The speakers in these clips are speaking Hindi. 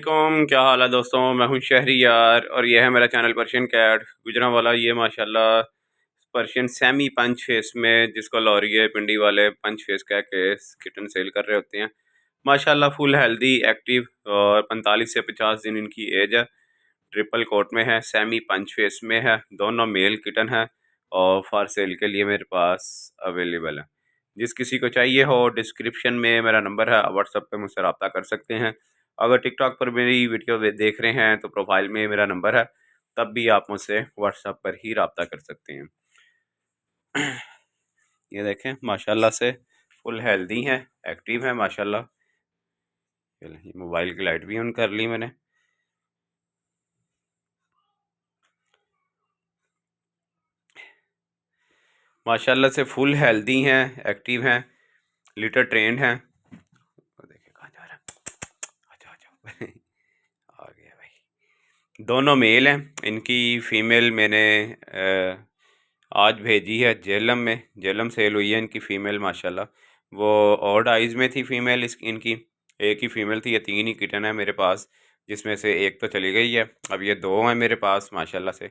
वालेकुम, क्या हाल है दोस्तों। मैं हूं शहरियार और ये है मेरा चैनल पर्शियन कैट गुजरांवाला। ये माशाल्लाह पर्शियन सेमी पंच फेस में, जिसको लॉरिये पिंडी वाले पंच फेस कह के किटन सेल कर रहे होते हैं। माशाल्लाह फुल हेल्दी एक्टिव और 45 से 50 दिन इनकी एज है। ट्रिपल कोट में है, सेमी पंच फेस में है, दोनों मेल किटन है और फॉर सेल के लिए मेरे पास अवेलेबल है। जिस किसी को चाहिए हो, डिस्क्रिप्शन में मेरा नंबर है, व्हाट्सएप पे मुझसे रब्ता कर सकते हैं। अगर टिकटॉक पर मेरी वीडियो देख रहे हैं तो प्रोफाइल में मेरा नंबर है, तब भी आप मुझसे व्हाट्सएप पर ही रब्ता कर सकते हैं। ये देखें माशाल्लाह से फुल हेल्दी हैं, एक्टिव हैं माशाल्लाह। ये मोबाइल की लाइट भी ऑन कर ली मैंने। माशाल्लाह से फुल हेल्दी हैं, एक्टिव हैं, लिटर ट्रेंड हैं। देखिए कहाँ जा रहा है, अच्छा अच्छा आ गया भाई। दोनों मेल हैं। इनकी फ़ीमेल मैंने आज भेजी है जेलम में, जेलम सेल हुई है इनकी फ़ीमेल माशाल्लाह। वो ऑड आइज़ में थी फ़ीमेल इनकी, एक ही फ़ीमेल थी। ये 3 ही किटन है मेरे पास, जिसमें से एक तो चली गई है। अब ये 2 हैं मेरे पास माशाल्लाह से।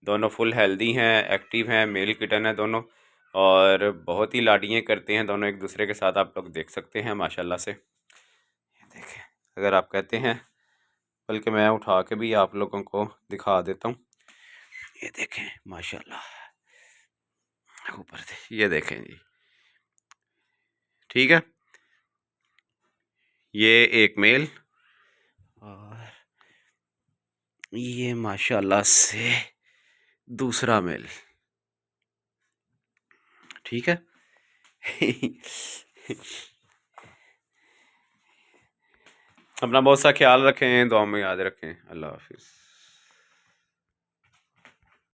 दोनों फुल हेल्दी हैं, एक्टिव हैं, मेल किटन है दोनों और बहुत ही लाडियाँ करते हैं दोनों एक दूसरे के साथ। आप लोग देख सकते हैं माशाल्लाह से। ये देखें, अगर आप कहते हैं, बल्कि मैं उठा के भी आप लोगों को दिखा देता हूँ। ये देखें माशाल्लाह, ऊपर से ये देखें जी, ठीक है। ये एक मेल और ये माशाल्लाह से दूसरा मेल, ठीक है। अपना बहुत सा ख्याल रखें, दुआ में याद रखें। अल्लाह हाफिज़।